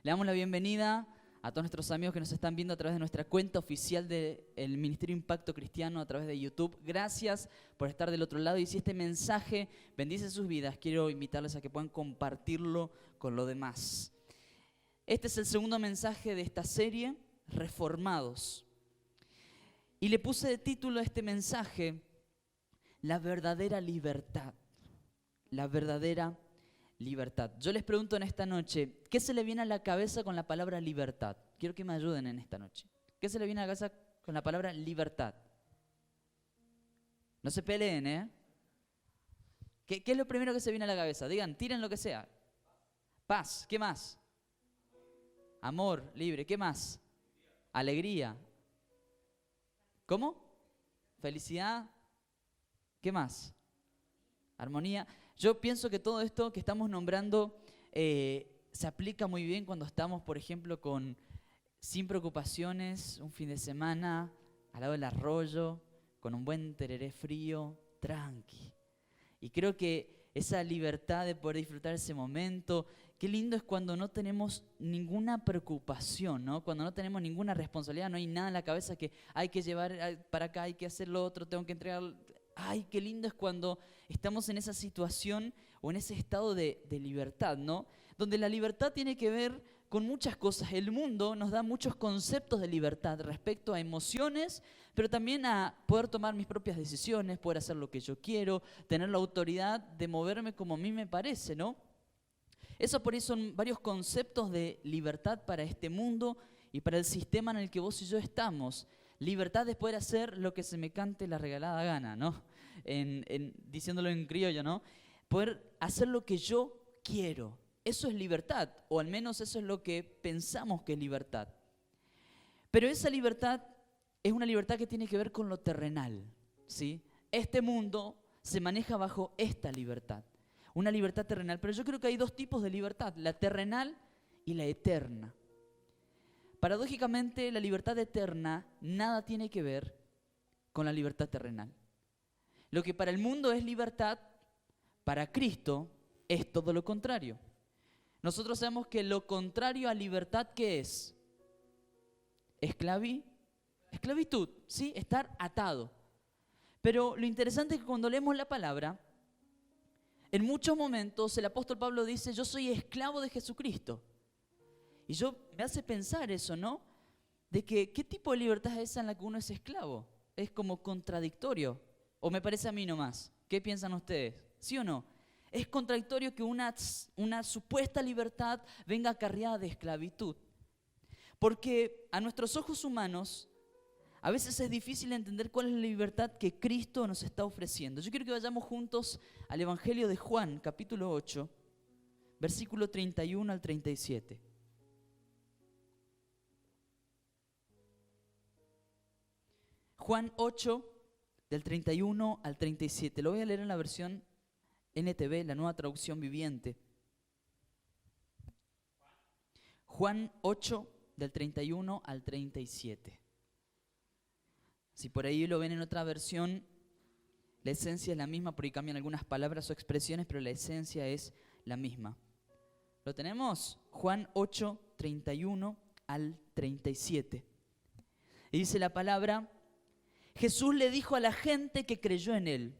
Le damos la bienvenida a todos nuestros amigos que nos están viendo a través de nuestra cuenta oficial del Ministerio Impacto Cristiano a través de YouTube. Gracias por estar del otro lado y si este mensaje bendice sus vidas, quiero invitarles a que puedan compartirlo con los demás. Este es el segundo mensaje de esta serie, Reformados. Y le puse de título a este mensaje, La verdadera libertad. La verdadera libertad. Yo les pregunto en esta noche, ¿qué se le viene a la cabeza con la palabra libertad? Quiero que me ayuden en esta noche. ¿Qué se le viene a la cabeza con la palabra libertad? No se peleen, ¿eh? ¿Qué es lo primero que se viene a la cabeza? Digan, tiren lo que sea. Paz, ¿qué más? Amor, libre, ¿qué más? Alegría. ¿Cómo? Felicidad. ¿Qué más? Armonía. Yo pienso que todo esto que estamos nombrando se aplica muy bien cuando estamos, por ejemplo, sin preocupaciones, un fin de semana, al lado del arroyo, con un buen tereré frío, tranqui. Y creo que esa libertad de poder disfrutar ese momento, qué lindo es cuando no tenemos ninguna preocupación, ¿no? Cuando no tenemos ninguna responsabilidad, no hay nada en la cabeza que hay que llevar para acá, hay que hacer lo otro, tengo que entregar. Ay, qué lindo es cuando estamos en esa situación o en ese estado de libertad, ¿no? Donde la libertad tiene que ver con muchas cosas. El mundo nos da muchos conceptos de libertad respecto a emociones, pero también a poder tomar mis propias decisiones, poder hacer lo que yo quiero, tener la autoridad de moverme como a mí me parece, ¿no? Eso por ahí son varios conceptos de libertad para este mundo y para el sistema en el que vos y yo estamos. Libertad es poder hacer lo que se me cante la regalada gana, ¿no? Diciéndolo en criollo, ¿no? Poder hacer lo que yo quiero. Eso es libertad, o al menos eso es lo que pensamos que es libertad. Pero esa libertad es una libertad que tiene que ver con lo terrenal, ¿sí? Este mundo se maneja bajo esta libertad, una libertad terrenal. Pero yo creo que hay dos tipos de libertad, la terrenal y la eterna. Paradójicamente, la libertad eterna nada tiene que ver con la libertad terrenal. Lo que para el mundo es libertad, para Cristo es todo lo contrario. Nosotros sabemos que lo contrario a libertad, ¿qué es? Esclavitud, ¿sí? Estar atado. Pero lo interesante es que cuando leemos la palabra, en muchos momentos el apóstol Pablo dice, yo soy esclavo de Jesucristo. Y me hace pensar eso, ¿no? De que, ¿qué tipo de libertad es esa en la que uno es esclavo? Es como contradictorio. ¿O me parece a mí nomás? ¿Qué piensan ustedes? ¿Sí o no? Es contradictorio que una supuesta libertad venga acarreada de esclavitud. Porque a nuestros ojos humanos, a veces es difícil entender cuál es la libertad que Cristo nos está ofreciendo. Yo quiero que vayamos juntos al Evangelio de Juan, capítulo 8, versículo 31 al 37. Juan 8, del 31 al 37. Lo voy a leer en la versión NTV, la Nueva Traducción Viviente. Juan 8, del 31 al 37. Si por ahí lo ven en otra versión, la esencia es la misma, por ahí cambian algunas palabras o expresiones, pero la esencia es la misma. ¿Lo tenemos? Juan 8, 31 al 37. Y dice la palabra: Jesús le dijo a la gente que creyó en él.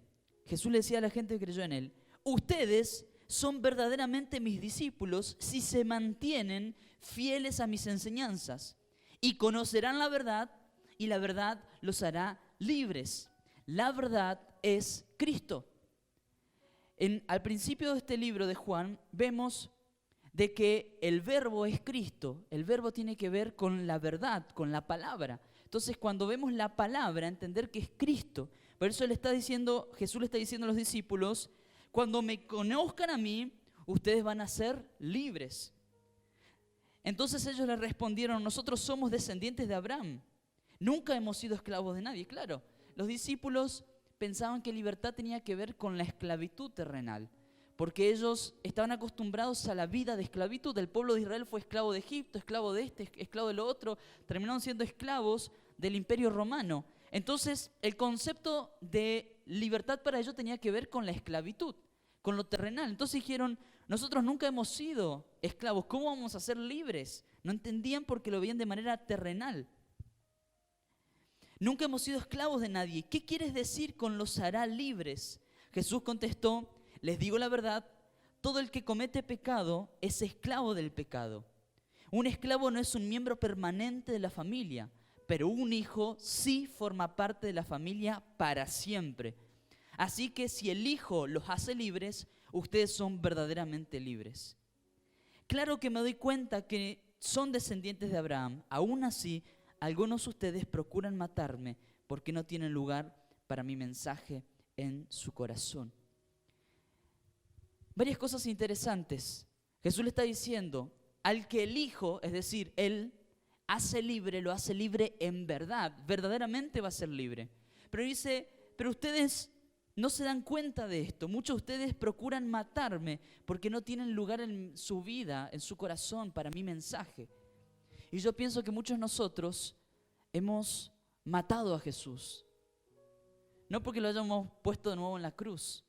Jesús le decía a la gente que creyó en él: ustedes son verdaderamente mis discípulos si se mantienen fieles a mis enseñanzas y conocerán la verdad y la verdad los hará libres. La verdad es Cristo. Al principio de este libro de Juan vemos de que el verbo es Cristo. El verbo tiene que ver con la verdad, con la palabra. Entonces, cuando vemos la palabra, entender que es Cristo. Por eso Jesús le está diciendo a los discípulos: cuando me conozcan a mí, ustedes van a ser libres. Entonces ellos le respondieron: nosotros somos descendientes de Abraham. Nunca hemos sido esclavos de nadie. Claro, los discípulos pensaban que libertad tenía que ver con la esclavitud terrenal, porque ellos estaban acostumbrados a la vida de esclavitud. El pueblo de Israel fue esclavo de Egipto, esclavo de esclavo de lo otro, terminaron siendo esclavos del Imperio Romano. Entonces, el concepto de libertad para ellos tenía que ver con la esclavitud, con lo terrenal. Entonces dijeron: Nosotros nunca hemos sido esclavos. ¿Cómo vamos a ser libres? No entendían porque lo veían de manera terrenal. Nunca hemos sido esclavos de nadie. ¿Qué quieres decir con los hará libres? Jesús contestó, les digo la verdad, todo el que comete pecado es esclavo del pecado. Un esclavo no es un miembro permanente de la familia, pero un hijo sí forma parte de la familia para siempre. Así que si el Hijo los hace libres, ustedes son verdaderamente libres. Claro que me doy cuenta que son descendientes de Abraham. Aún así, algunos de ustedes procuran matarme porque no tienen lugar para mi mensaje en su corazón. Varias cosas interesantes. Jesús le está diciendo, al que el Hijo, es decir, Él, hace libre, lo hace libre en verdad. Verdaderamente va a ser libre. Pero dice, pero ustedes no se dan cuenta de esto. Muchos de ustedes procuran matarme porque no tienen lugar en su vida, en su corazón, para mi mensaje. Y yo pienso que muchos de nosotros hemos matado a Jesús. No porque lo hayamos puesto de nuevo en la cruz,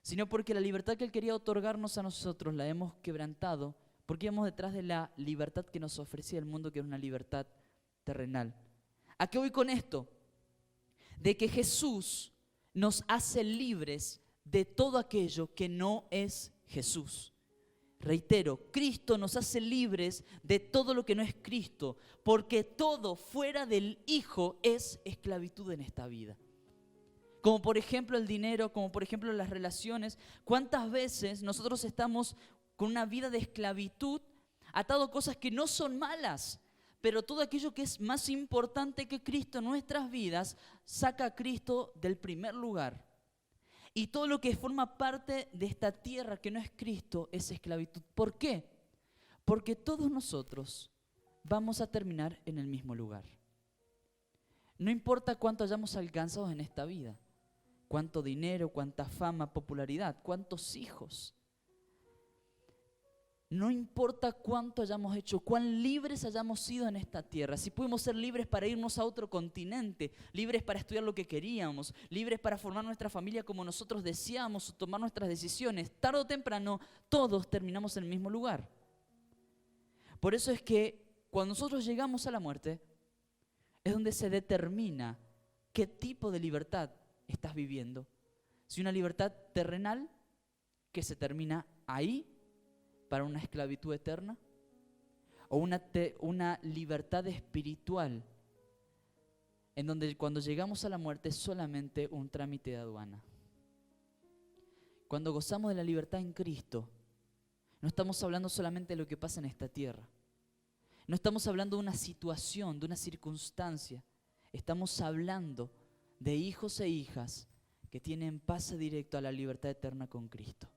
sino porque la libertad que Él quería otorgarnos a nosotros la hemos quebrantado, porque íbamos detrás de la libertad que nos ofrecía el mundo, que era una libertad terrenal. ¿A qué voy con esto? De que Jesús nos hace libres de todo aquello que no es Jesús. Reitero, Cristo nos hace libres de todo lo que no es Cristo, porque todo fuera del Hijo es esclavitud en esta vida. Como por ejemplo el dinero, como por ejemplo las relaciones. ¿Cuántas veces nosotros estamos con una vida de esclavitud, atado a cosas que no son malas, pero todo aquello que es más importante que Cristo en nuestras vidas, saca a Cristo del primer lugar? Y todo lo que forma parte de esta tierra que no es Cristo es esclavitud. ¿Por qué? Porque todos nosotros vamos a terminar en el mismo lugar. No importa cuánto hayamos alcanzado en esta vida, cuánto dinero, cuánta fama, popularidad, cuántos hijos. No importa cuánto hayamos hecho, cuán libres hayamos sido en esta tierra. Si pudimos ser libres para irnos a otro continente, libres para estudiar lo que queríamos, libres para formar nuestra familia como nosotros deseábamos, o tomar nuestras decisiones, tarde o temprano todos terminamos en el mismo lugar. Por eso es que cuando nosotros llegamos a la muerte, es donde se determina qué tipo de libertad estás viviendo. Si una libertad terrenal que se termina ahí, para una esclavitud eterna, o una libertad espiritual en donde cuando llegamos a la muerte es solamente un trámite de aduana. Cuando gozamos de la libertad en Cristo, no estamos hablando solamente de lo que pasa en esta tierra, no estamos hablando de una situación, de una circunstancia, estamos hablando de hijos e hijas que tienen pase directo a la libertad eterna con Cristo.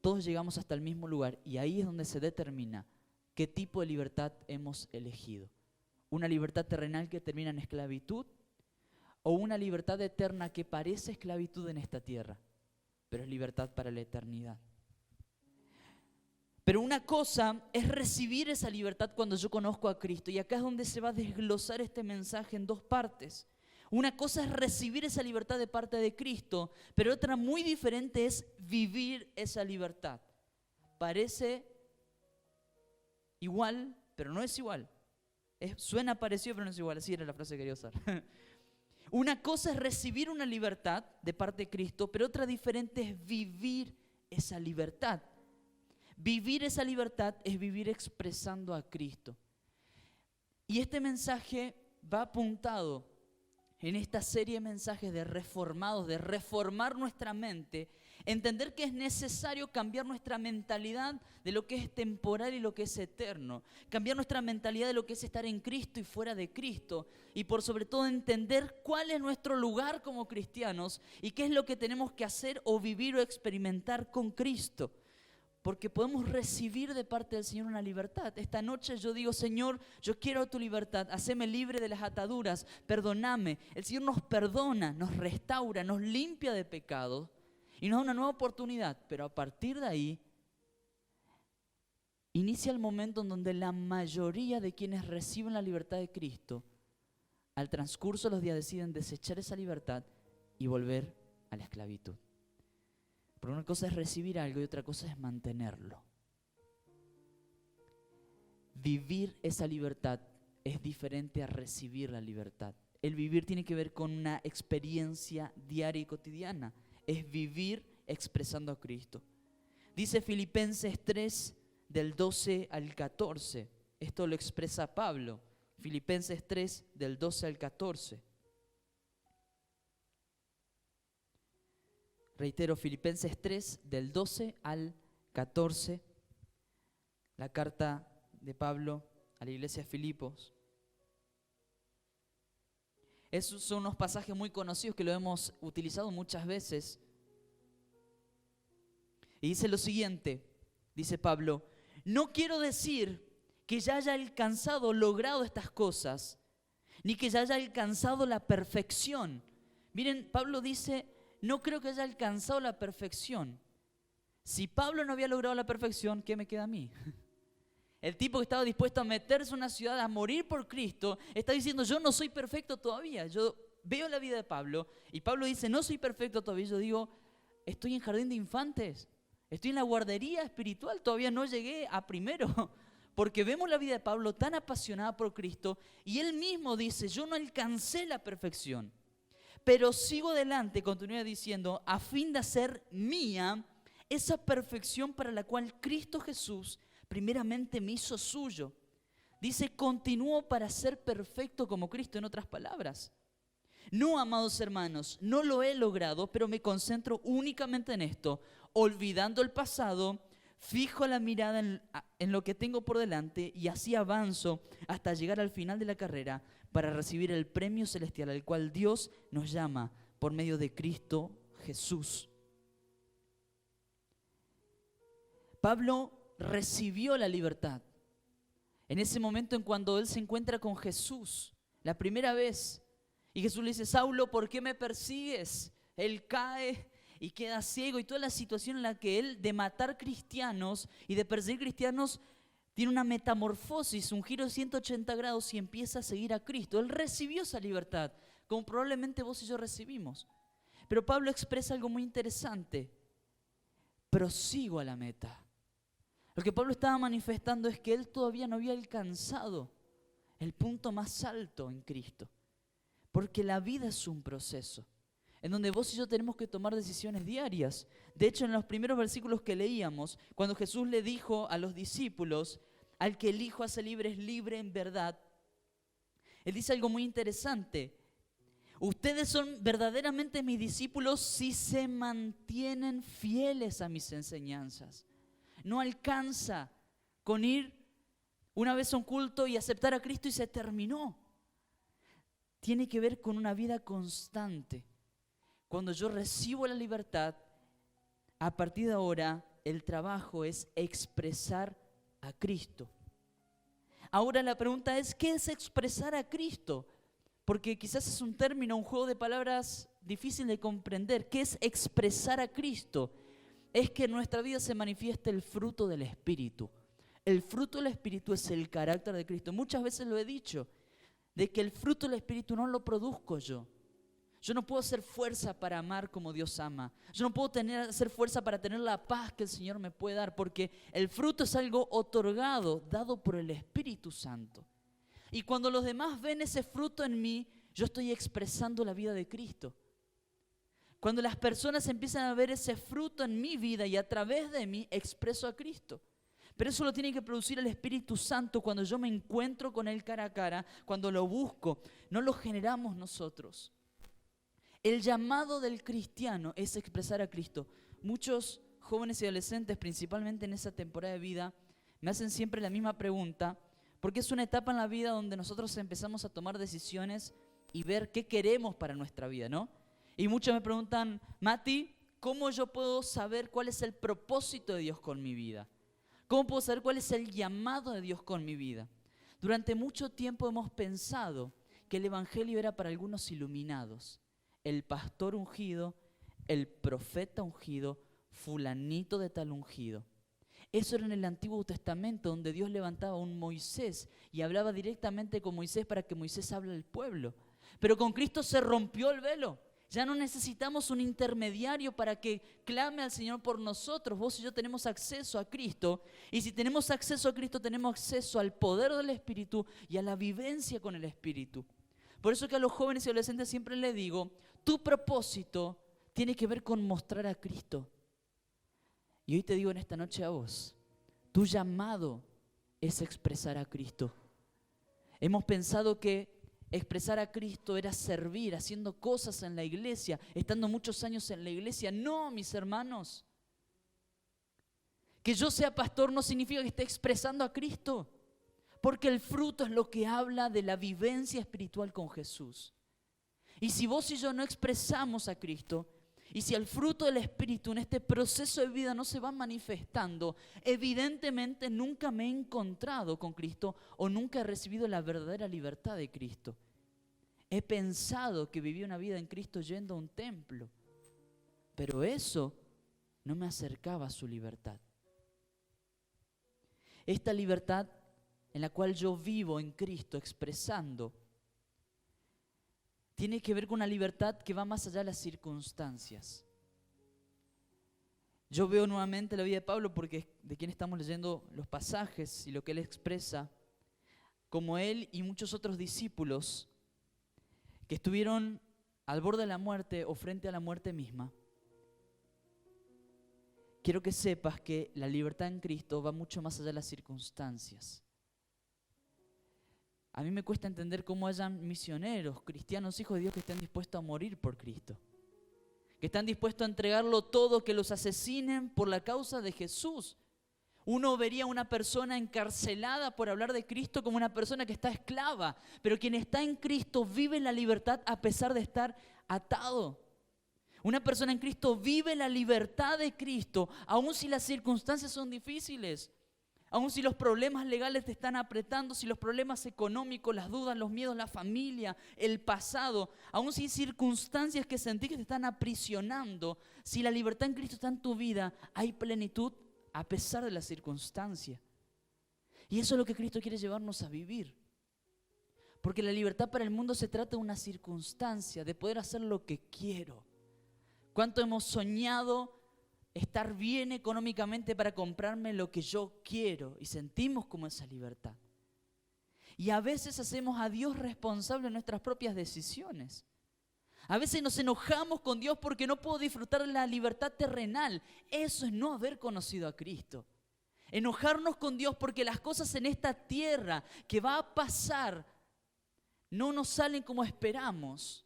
Todos llegamos hasta el mismo lugar y ahí es donde se determina qué tipo de libertad hemos elegido. Una libertad terrenal que termina en esclavitud o una libertad eterna que parece esclavitud en esta tierra, pero es libertad para la eternidad. Pero una cosa es recibir esa libertad cuando yo conozco a Cristo, y acá es donde se va a desglosar este mensaje en dos partes. Una cosa es recibir esa libertad de parte de Cristo, pero otra muy diferente es vivir esa libertad. Parece igual, pero no es igual. Suena parecido, pero no es igual. Así era la frase que quería usar. Una cosa es recibir una libertad de parte de Cristo, pero otra diferente es vivir esa libertad. Vivir esa libertad es vivir expresando a Cristo. Y este mensaje va apuntado en esta serie de mensajes de reformados, de reformar nuestra mente, entender que es necesario cambiar nuestra mentalidad de lo que es temporal y lo que es eterno, cambiar nuestra mentalidad de lo que es estar en Cristo y fuera de Cristo, y por sobre todo entender cuál es nuestro lugar como cristianos y qué es lo que tenemos que hacer o vivir o experimentar con Cristo. Porque podemos recibir de parte del Señor una libertad. Esta noche yo digo, Señor, yo quiero tu libertad, haceme libre de las ataduras, perdóname. El Señor nos perdona, nos restaura, nos limpia de pecado y nos da una nueva oportunidad. Pero a partir de ahí, inicia el momento en donde la mayoría de quienes reciben la libertad de Cristo, al transcurso de los días deciden desechar esa libertad y volver a la esclavitud. Porque una cosa es recibir algo y otra cosa es mantenerlo. Vivir esa libertad es diferente a recibir la libertad. El vivir tiene que ver con una experiencia diaria y cotidiana. Es vivir expresando a Cristo. Dice Filipenses 3, del 12 al 14. Esto lo expresa Pablo. Filipenses 3, del 12 al 14. Reitero, Filipenses 3, del 12 al 14. La carta de Pablo a la iglesia de Filipos. Esos son unos pasajes muy conocidos que lo hemos utilizado muchas veces. Y dice lo siguiente, dice Pablo: no quiero decir que ya haya alcanzado, logrado estas cosas, ni que ya haya alcanzado la perfección. Miren, Pablo dice, no creo que haya alcanzado la perfección. Si Pablo no había logrado la perfección, ¿qué me queda a mí? El tipo que estaba dispuesto a meterse en una ciudad, a morir por Cristo, está diciendo, yo no soy perfecto todavía. Yo veo la vida de Pablo y Pablo dice, no soy perfecto todavía. Yo digo, estoy en jardín de infantes, estoy en la guardería espiritual, todavía no llegué a primero. Porque vemos la vida de Pablo tan apasionada por Cristo y él mismo dice, yo no alcancé la perfección, pero sigo adelante, continúa diciendo, a fin de hacer mía esa perfección para la cual Cristo Jesús primeramente me hizo suyo. Dice, continúo para ser perfecto como Cristo, en otras palabras. No, amados hermanos, no lo he logrado, pero me concentro únicamente en esto, olvidando el pasado, fijo la mirada en lo que tengo por delante y así avanzo hasta llegar al final de la carrera para recibir el premio celestial al cual Dios nos llama por medio de Cristo Jesús. Pablo recibió la libertad en ese momento en cuando él se encuentra con Jesús, la primera vez. Y Jesús le dice, Saulo, ¿por qué me persigues? Él cae y queda ciego y toda la situación en la que él de matar cristianos y de perseguir cristianos tiene una metamorfosis, un giro de 180 grados y empieza a seguir a Cristo. Él recibió esa libertad, como probablemente vos y yo recibimos. Pero Pablo expresa algo muy interesante. Prosigo a la meta. Lo que Pablo estaba manifestando es que él todavía no había alcanzado el punto más alto en Cristo. Porque la vida es un proceso en donde vos y yo tenemos que tomar decisiones diarias. De hecho, en los primeros versículos que leíamos, cuando Jesús le dijo a los discípulos, al que el Hijo hace libre es libre en verdad, él dice algo muy interesante. Ustedes son verdaderamente mis discípulos si se mantienen fieles a mis enseñanzas. No alcanza con ir una vez a un culto y aceptar a Cristo y se terminó. Tiene que ver con una vida constante. Cuando yo recibo la libertad, a partir de ahora el trabajo es expresar a Cristo. Ahora la pregunta es, ¿qué es expresar a Cristo? Porque quizás es un término, un juego de palabras difícil de comprender. ¿Qué es expresar a Cristo? Es que en nuestra vida se manifieste el fruto del Espíritu. El fruto del Espíritu es el carácter de Cristo. Muchas veces lo he dicho, de que el fruto del Espíritu no lo produzco yo. Yo no puedo hacer fuerza para amar como Dios ama. Yo no puedo hacer fuerza para tener la paz que el Señor me puede dar, porque el fruto es algo otorgado, dado por el Espíritu Santo. Y cuando los demás ven ese fruto en mí, yo estoy expresando la vida de Cristo. Cuando las personas empiezan a ver ese fruto en mi vida y a través de mí expreso a Cristo. Pero eso lo tiene que producir el Espíritu Santo cuando yo me encuentro con Él cara a cara, cuando lo busco. No lo generamos nosotros. El llamado del cristiano es expresar a Cristo. Muchos jóvenes y adolescentes, principalmente en esa temporada de vida, me hacen siempre la misma pregunta, porque es una etapa en la vida donde nosotros empezamos a tomar decisiones y ver qué queremos para nuestra vida, ¿no? Y muchos me preguntan, Mati, ¿cómo yo puedo saber cuál es el propósito de Dios con mi vida? ¿Cómo puedo saber cuál es el llamado de Dios con mi vida? Durante mucho tiempo hemos pensado que el Evangelio era para algunos iluminados. El pastor ungido, el profeta ungido, fulanito de tal ungido. Eso era en el Antiguo Testamento, donde Dios levantaba a un Moisés y hablaba directamente con Moisés para que Moisés hable al pueblo. Pero con Cristo se rompió el velo. Ya no necesitamos un intermediario para que clame al Señor por nosotros. Vos y yo tenemos acceso a Cristo. Y si tenemos acceso a Cristo, tenemos acceso al poder del Espíritu y a la vivencia con el Espíritu. Por eso que a los jóvenes y adolescentes siempre les digo, tu propósito tiene que ver con mostrar a Cristo. Y hoy te digo en esta noche a vos, tu llamado es expresar a Cristo. Hemos pensado que expresar a Cristo era servir, haciendo cosas en la iglesia, estando muchos años en la iglesia. No, mis hermanos. Que yo sea pastor no significa que esté expresando a Cristo, porque el fruto es lo que habla de la vivencia espiritual con Jesús. Y si vos y yo no expresamos a Cristo, y si el fruto del Espíritu en este proceso de vida no se va manifestando, evidentemente nunca me he encontrado con Cristo o nunca he recibido la verdadera libertad de Cristo. He pensado que vivía una vida en Cristo yendo a un templo, pero eso no me acercaba a su libertad. Esta libertad en la cual yo vivo en Cristo expresando, tiene que ver con una libertad que va más allá de las circunstancias. Yo veo nuevamente la vida de Pablo porque es de quien estamos leyendo los pasajes y lo que él expresa, como él y muchos otros discípulos que estuvieron al borde de la muerte o frente a la muerte misma. Quiero que sepas que la libertad en Cristo va mucho más allá de las circunstancias. A mí me cuesta entender cómo hayan misioneros, cristianos, hijos de Dios que estén dispuestos a morir por Cristo. Que están dispuestos a entregarlo todo, que los asesinen por la causa de Jesús. Uno vería a una persona encarcelada por hablar de Cristo como una persona que está esclava. Pero quien está en Cristo vive la libertad a pesar de estar atado. Una persona en Cristo vive la libertad de Cristo, aun si las circunstancias son difíciles. Aun si los problemas legales te están apretando, si los problemas económicos, las dudas, los miedos, la familia, el pasado, aun si hay circunstancias que sentís que te están aprisionando, si la libertad en Cristo está en tu vida, hay plenitud a pesar de las circunstancias. Y eso es lo que Cristo quiere llevarnos a vivir. Porque la libertad para el mundo se trata de una circunstancia, de poder hacer lo que quiero. ¿Cuánto hemos soñado estar bien económicamente para comprarme lo que yo quiero? Y sentimos como esa libertad. Y a veces hacemos a Dios responsable de nuestras propias decisiones. A veces nos enojamos con Dios porque no puedo disfrutar de la libertad terrenal. Eso es no haber conocido a Cristo. Enojarnos con Dios porque las cosas en esta tierra que va a pasar no nos salen como esperamos.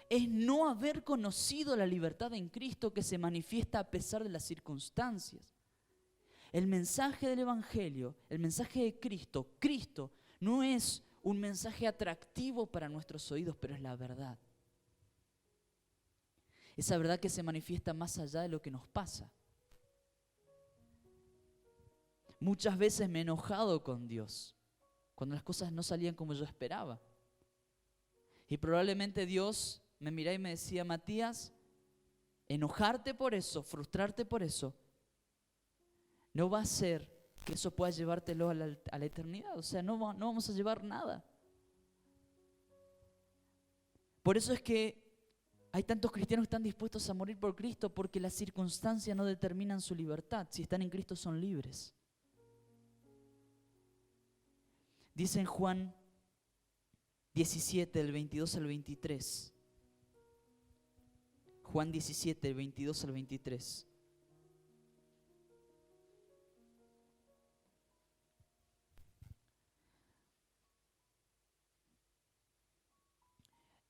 Es no haber conocido la libertad en Cristo que se manifiesta a pesar de las circunstancias. El mensaje del Evangelio, el mensaje de Cristo, Cristo no es un mensaje atractivo para nuestros oídos, pero es la verdad. Esa verdad que se manifiesta más allá de lo que nos pasa. Muchas veces me he enojado con Dios cuando las cosas no salían como yo esperaba. Y probablemente Dios me miraba y me decía: Matías, enojarte por eso, frustrarte por eso, no va a hacer que eso pueda llevártelo a la eternidad. O sea, no vamos a llevar nada. Por eso es que hay tantos cristianos que están dispuestos a morir por Cristo, porque las circunstancias no determinan su libertad. Si están en Cristo son libres. Dice en Juan 17, del 22 al 23. Juan 17, del 22 al 23.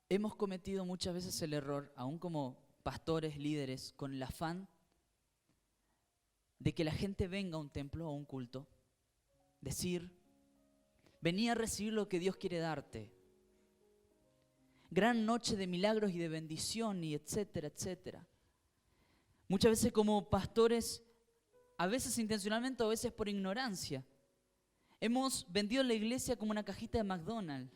Hemos cometido muchas veces el error, aún como pastores, líderes, con el afán de que la gente venga a un templo o a un culto, decir: vení a recibir lo que Dios quiere darte. Gran noche de milagros y de bendición y etcétera, etcétera. Muchas veces como pastores, a veces intencionalmente o a veces por ignorancia, hemos vendido la iglesia como una cajita de McDonald's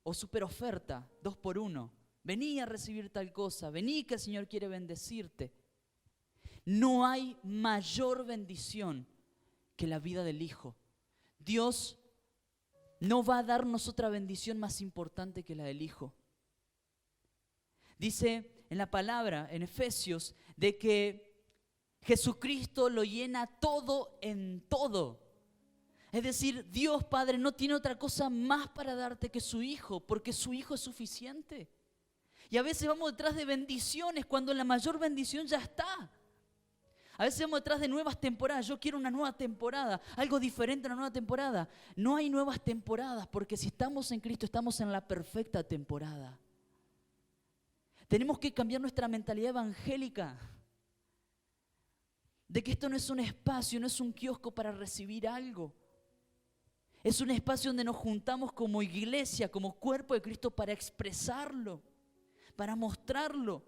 o super oferta, 2 por 1. Vení a recibir tal cosa, vení que el Señor quiere bendecirte. No hay mayor bendición que la vida del Hijo. Dios no va a darnos otra bendición más importante que la del Hijo. Dice en la palabra, en Efesios, de que Jesucristo lo llena todo en todo. Es decir, Dios Padre no tiene otra cosa más para darte que su Hijo, porque su Hijo es suficiente. Y a veces vamos detrás de bendiciones cuando la mayor bendición ya está. A veces vamos detrás de nuevas temporadas. Yo quiero una nueva temporada, algo diferente a una nueva temporada. No hay nuevas temporadas, porque si estamos en Cristo, estamos en la perfecta temporada. Tenemos que cambiar nuestra mentalidad evangélica. De que esto no es un espacio, no es un kiosco para recibir algo. Es un espacio donde nos juntamos como iglesia, como cuerpo de Cristo para expresarlo, para mostrarlo.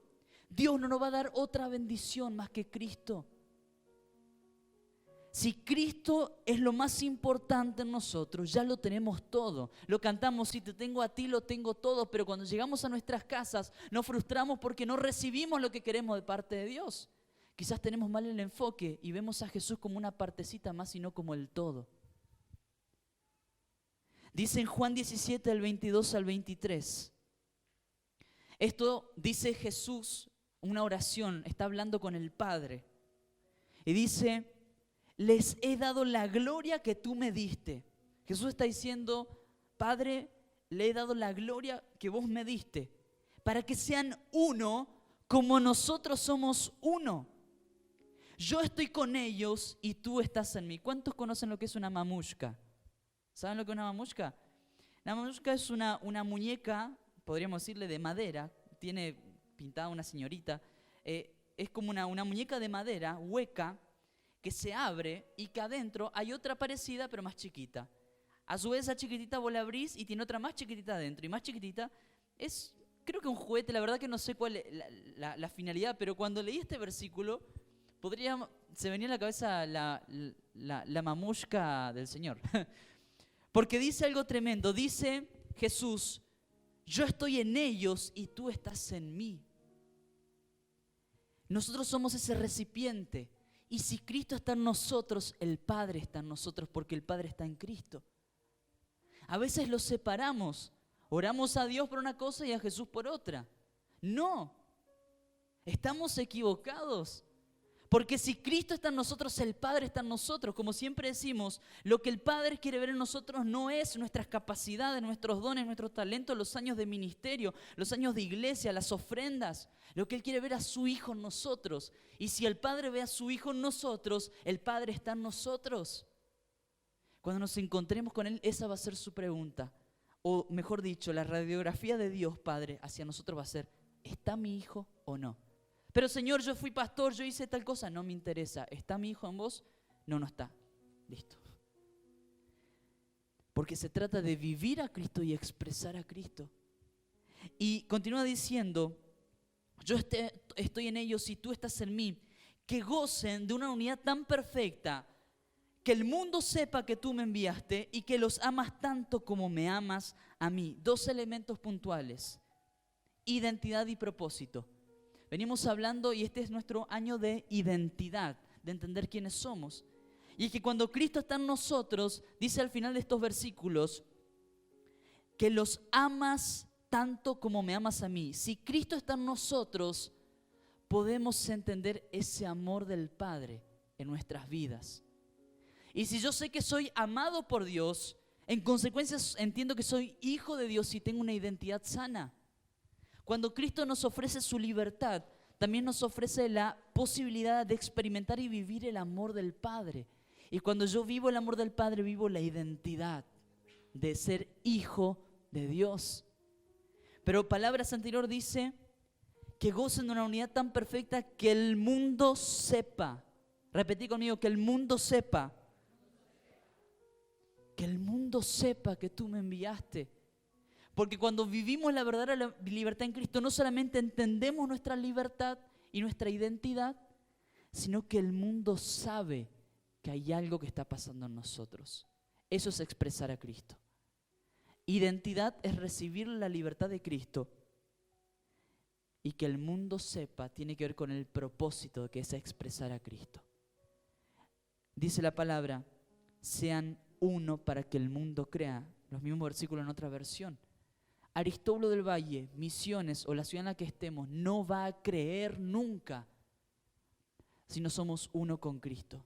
Dios no nos va a dar otra bendición más que Cristo. Si Cristo es lo más importante en nosotros, ya lo tenemos todo. Lo cantamos, si te tengo a ti, lo tengo todo. Pero cuando llegamos a nuestras casas, nos frustramos porque no recibimos lo que queremos de parte de Dios. Quizás tenemos mal el enfoque y vemos a Jesús como una partecita más y no como el todo. Dice en Juan 17, del 22 al 23. Esto dice Jesús, una oración, está hablando con el Padre. Y dice: les he dado la gloria que tú me diste. Jesús está diciendo: Padre, le he dado la gloria que vos me diste, para que sean uno como nosotros somos uno. Yo estoy con ellos y tú estás en mí. ¿Cuántos conocen lo que es una mamushka? ¿Saben lo que es una mamushka? La mamushka es una muñeca, podríamos decirle, de madera. Tiene pintada una señorita. Es como una muñeca de madera, hueca, que se abre y que adentro hay otra parecida pero más chiquita. A su vez esa chiquitita vos la abrís y tiene otra más chiquitita adentro. Y más chiquitita es, creo que un juguete, la verdad que no sé cuál es la finalidad, pero cuando leí este versículo, se venía a la cabeza la mamushka del Señor. Porque dice algo tremendo, dice Jesús: yo estoy en ellos y tú estás en mí. Nosotros somos ese recipiente. Y si Cristo está en nosotros, el Padre está en nosotros, porque el Padre está en Cristo. A veces los separamos. Oramos a Dios por una cosa y a Jesús por otra. No, estamos equivocados. Porque si Cristo está en nosotros, el Padre está en nosotros. Como siempre decimos, lo que el Padre quiere ver en nosotros no es nuestras capacidades, nuestros dones, nuestros talentos, los años de ministerio, los años de iglesia, las ofrendas. Lo que Él quiere ver a su Hijo en nosotros. Y si el Padre ve a su Hijo en nosotros, el Padre está en nosotros. Cuando nos encontremos con Él, esa va a ser su pregunta. O mejor dicho, la radiografía de Dios Padre hacia nosotros va a ser: ¿está mi Hijo o no? Pero Señor, yo fui pastor, yo hice tal cosa, no me interesa. ¿Está mi Hijo en vos? No, no está. Listo. Porque se trata de vivir a Cristo y expresar a Cristo. Y continúa diciendo: yo estoy en ellos y tú estás en mí, que gocen de una unidad tan perfecta, que el mundo sepa que tú me enviaste y que los amas tanto como me amas a mí. Dos elementos puntuales: identidad y propósito. Venimos hablando, y este es nuestro año de identidad, de entender quiénes somos. Y es que cuando Cristo está en nosotros, dice al final de estos versículos, que los amas tanto como me amas a mí. Si Cristo está en nosotros, podemos entender ese amor del Padre en nuestras vidas. Y si yo sé que soy amado por Dios, en consecuencia entiendo que soy hijo de Dios y tengo una identidad sana. Cuando Cristo nos ofrece su libertad, también nos ofrece la posibilidad de experimentar y vivir el amor del Padre. Y cuando yo vivo el amor del Padre, vivo la identidad de ser hijo de Dios. Pero palabras anterior dice que gocen de una unidad tan perfecta que el mundo sepa. Repetí conmigo: que el mundo sepa. Que el mundo sepa que tú me enviaste. Porque cuando vivimos la verdadera libertad en Cristo, no solamente entendemos nuestra libertad y nuestra identidad, sino que el mundo sabe que hay algo que está pasando en nosotros. Eso es expresar a Cristo. Identidad es recibir la libertad de Cristo, y que el mundo sepa tiene que ver con el propósito, que es expresar a Cristo. Dice la palabra: sean uno para que el mundo crea. Los mismos versículos en otra versión. Aristóbulo del Valle, Misiones o la ciudad en la que estemos, no va a creer nunca si no somos uno con Cristo.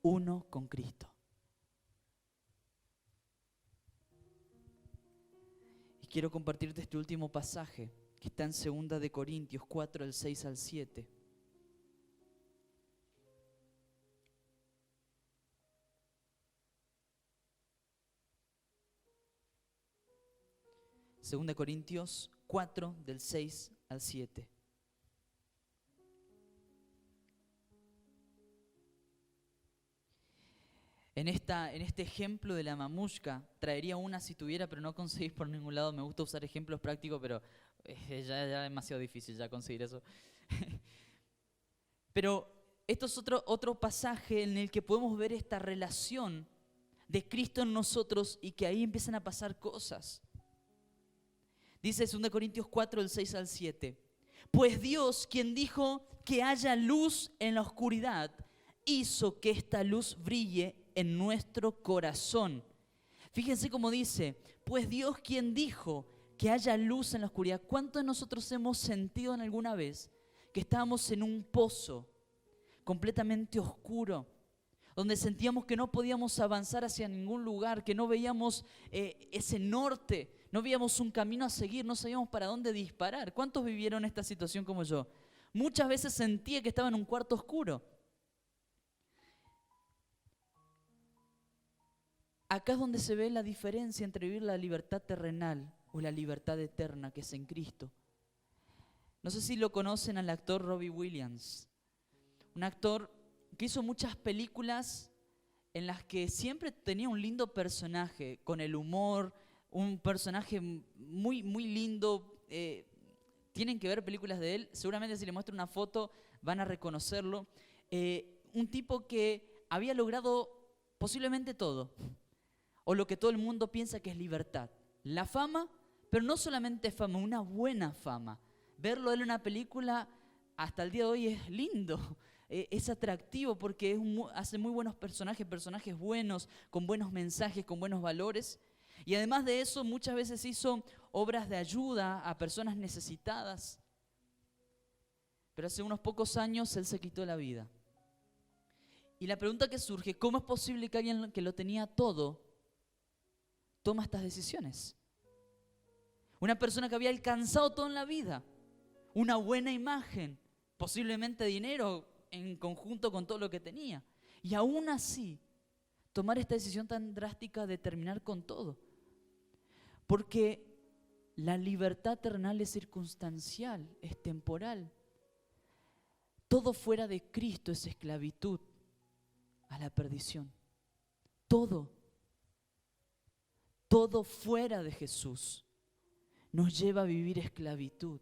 Uno con Cristo. Y quiero compartirte este último pasaje que está en 2 de Corintios 4, del 6 al 7. Segunda de Corintios 4, del 6 al 7. En este ejemplo de la mamushka, traería una si tuviera, pero no conseguís por ningún lado. Me gusta usar ejemplos prácticos, pero ya es demasiado difícil ya conseguir eso. Pero esto es otro pasaje en el que podemos ver esta relación de Cristo en nosotros y que ahí empiezan a pasar cosas. Dice 2 Corintios 4, del 6 al 7. Pues Dios, quien dijo que haya luz en la oscuridad, hizo que esta luz brille en nuestro corazón. Fíjense cómo dice, pues Dios quien dijo que haya luz en la oscuridad. ¿Cuántos de nosotros hemos sentido en alguna vez que estábamos en un pozo completamente oscuro, donde sentíamos que no podíamos avanzar hacia ningún lugar, que no veíamos ese norte, no veíamos un camino a seguir, no sabíamos para dónde disparar? ¿Cuántos vivieron esta situación como yo? Muchas veces sentía que estaba en un cuarto oscuro. Acá es donde se ve la diferencia entre vivir la libertad terrenal o la libertad eterna que es en Cristo. No sé si lo conocen al actor Robbie Williams, un actor que hizo muchas películas en las que siempre tenía un lindo personaje, con el humor, un personaje muy, muy lindo. Tienen que ver películas de él, seguramente si le muestro una foto van a reconocerlo. Un tipo que había logrado posiblemente todo, o lo que todo el mundo piensa que es libertad. La fama, pero no solamente fama, una buena fama. Verlo él en una película hasta el día de hoy es lindo, es atractivo porque hace muy buenos personajes buenos, con buenos mensajes, con buenos valores. Y además de eso, muchas veces hizo obras de ayuda a personas necesitadas. Pero hace unos pocos años él se quitó la vida. Y la pregunta que surge, ¿cómo es posible que alguien que lo tenía todo toma estas decisiones? Una persona que había alcanzado todo en la vida, una buena imagen, posiblemente dinero en conjunto con todo lo que tenía. Y aún así, tomar esta decisión tan drástica de terminar con todo. Porque la libertad terrenal es circunstancial, es temporal. Todo fuera de Cristo es esclavitud a la perdición. Todo fuera de Jesús nos lleva a vivir esclavitud.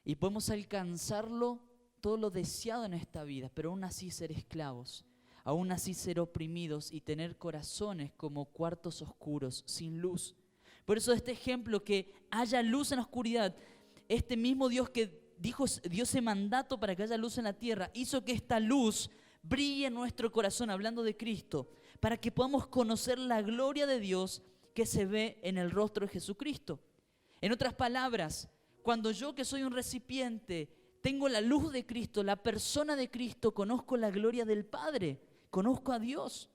Y podemos alcanzarlo, todo lo deseado en esta vida, pero aún así ser esclavos, aún así ser oprimidos y tener corazones como cuartos oscuros, sin luz. Por eso este ejemplo, que haya luz en la oscuridad, este mismo Dios que dio ese mandato para que haya luz en la tierra, hizo que esta luz brille en nuestro corazón, hablando de Cristo, para que podamos conocer la gloria de Dios que se ve en el rostro de Jesucristo. En otras palabras, cuando yo, que soy un recipiente, tengo la luz de Cristo, la persona de Cristo, conozco la gloria del Padre, conozco a Dios.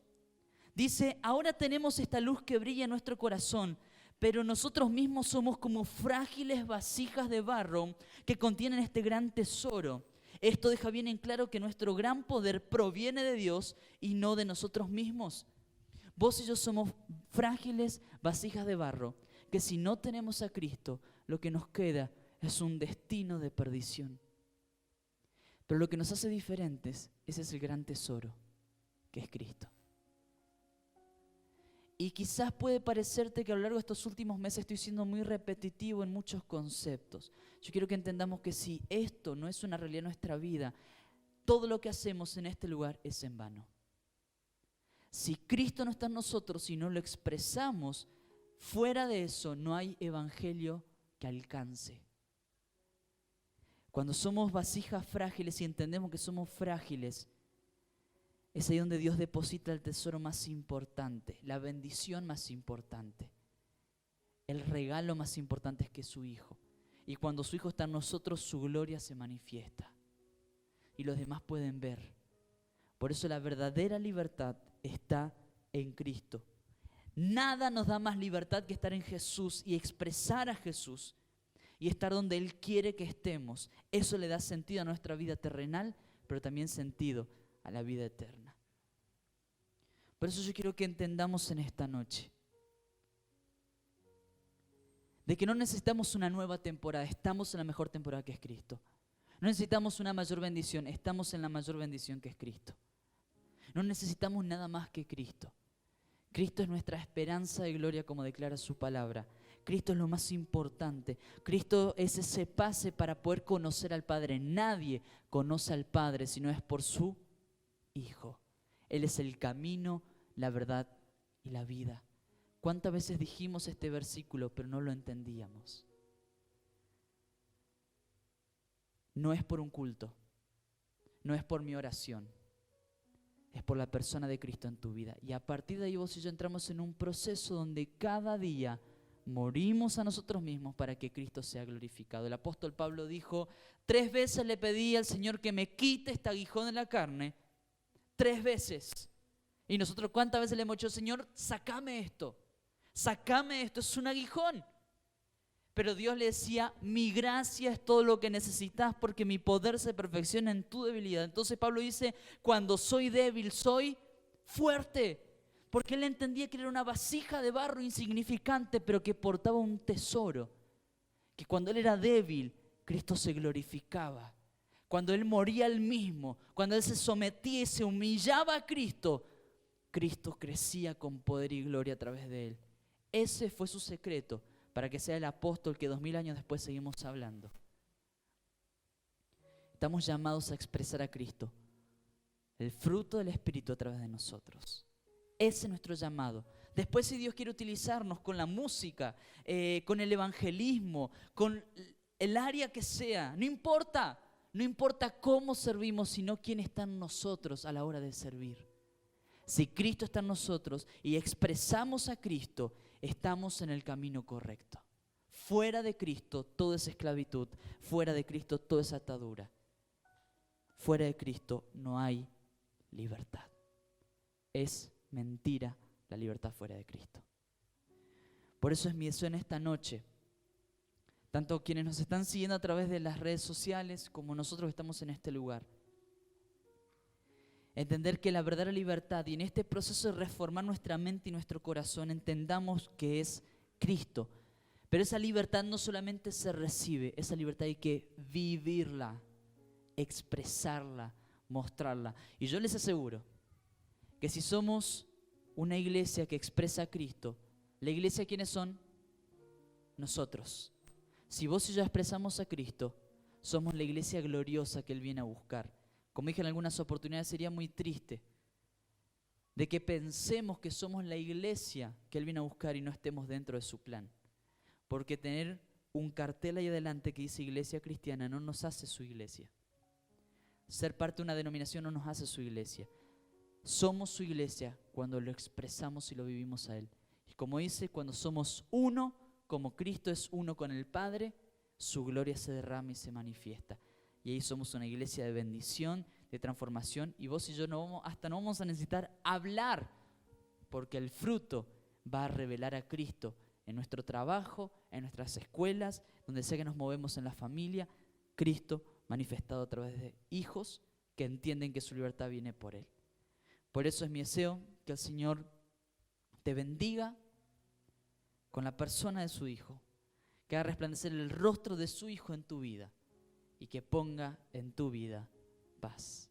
Dice, ahora tenemos esta luz que brilla en nuestro corazón, pero nosotros mismos somos como frágiles vasijas de barro que contienen este gran tesoro. Esto deja bien en claro que nuestro gran poder proviene de Dios y no de nosotros mismos. Vos y yo somos frágiles vasijas de barro, que si no tenemos a Cristo, lo que nos queda es un destino de perdición. Pero lo que nos hace diferentes, ese es el gran tesoro, que es Cristo. Y quizás puede parecerte que a lo largo de estos últimos meses estoy siendo muy repetitivo en muchos conceptos. Yo quiero que entendamos que si esto no es una realidad en nuestra vida, todo lo que hacemos en este lugar es en vano. Si Cristo no está en nosotros y no lo expresamos, fuera de eso no hay evangelio que alcance. Cuando somos vasijas frágiles y entendemos que somos frágiles, es ahí donde Dios deposita el tesoro más importante, la bendición más importante. el regalo más importante es que es su Hijo. Y cuando su Hijo está en nosotros, su gloria se manifiesta. Y los demás pueden ver. Por eso la verdadera libertad está en Cristo. Nada nos da más libertad que estar en Jesús y expresar a Jesús y estar donde Él quiere que estemos. Eso le da sentido a nuestra vida terrenal, pero también sentido a la vida eterna. Por eso yo quiero que entendamos en esta noche de que no necesitamos una nueva temporada, estamos en la mejor temporada que es Cristo. No necesitamos una mayor bendición, estamos en la mayor bendición que es Cristo. No necesitamos nada más que Cristo. Cristo es nuestra esperanza de gloria, como declara su palabra. Cristo es lo más importante. Cristo es ese pase para poder conocer al Padre. Nadie conoce al Padre si no es por su Hijo. Él es el camino, la verdad y la vida. ¿Cuántas veces dijimos este versículo, pero no lo entendíamos? No es por un culto, no es por mi oración, es por la persona de Cristo en tu vida. Y a partir de ahí vos y yo entramos en un proceso donde cada día morimos a nosotros mismos para que Cristo sea glorificado. El apóstol Pablo dijo, 3 veces le pedí al Señor que me quite este aguijón de la carne, 3 veces. Y nosotros, ¿cuántas veces le hemos dicho, Señor, sacame esto, es un aguijón? Pero Dios le decía, mi gracia es todo lo que necesitas porque mi poder se perfecciona en tu debilidad. Entonces Pablo dice, cuando soy débil, soy fuerte. Porque él entendía que era una vasija de barro insignificante, pero que portaba un tesoro. Que cuando él era débil, Cristo se glorificaba. Cuando él moría él mismo, cuando él se sometía y se humillaba a Cristo, Cristo crecía con poder y gloria a través de él. Ese fue su secreto para que sea el apóstol que 2000 años después seguimos hablando. Estamos llamados a expresar a Cristo, el fruto del Espíritu a través de nosotros. Ese es nuestro llamado. Después, si Dios quiere utilizarnos con la música, con el evangelismo, con el área que sea, no importa cómo servimos, sino quién está en nosotros a la hora de servir. Si Cristo está en nosotros y expresamos a Cristo, estamos en el camino correcto. Fuera de Cristo todo es esclavitud, fuera de Cristo todo es atadura. Fuera de Cristo no hay libertad. Es mentira la libertad fuera de Cristo. Por eso es mi deseo en esta noche, tanto quienes nos están siguiendo a través de las redes sociales como nosotros que estamos en este lugar, entender que la verdadera libertad, y en este proceso de reformar nuestra mente y nuestro corazón, entendamos que es Cristo. Pero esa libertad no solamente se recibe, esa libertad hay que vivirla, expresarla, mostrarla. Y yo les aseguro que si somos una iglesia que expresa a Cristo, ¿la iglesia quiénes son? Nosotros. Si vos y yo expresamos a Cristo, somos la iglesia gloriosa que Él viene a buscar. Como dije en algunas oportunidades, sería muy triste de que pensemos que somos la iglesia que Él viene a buscar y no estemos dentro de su plan. Porque tener un cartel ahí adelante que dice iglesia cristiana no nos hace su iglesia. Ser parte de una denominación no nos hace su iglesia. Somos su iglesia cuando lo expresamos y lo vivimos a Él. Y como dice, cuando somos uno, como Cristo es uno con el Padre, su gloria se derrama y se manifiesta. Y ahí somos una iglesia de bendición, de transformación. Y vos y yo no vamos a necesitar hablar, porque el fruto va a revelar a Cristo en nuestro trabajo, en nuestras escuelas, donde sea que nos movemos en la familia. Cristo manifestado a través de hijos que entienden que su libertad viene por Él. Por eso es mi deseo que el Señor te bendiga con la persona de su Hijo, que haga resplandecer el rostro de su Hijo en tu vida y que ponga en tu vida paz.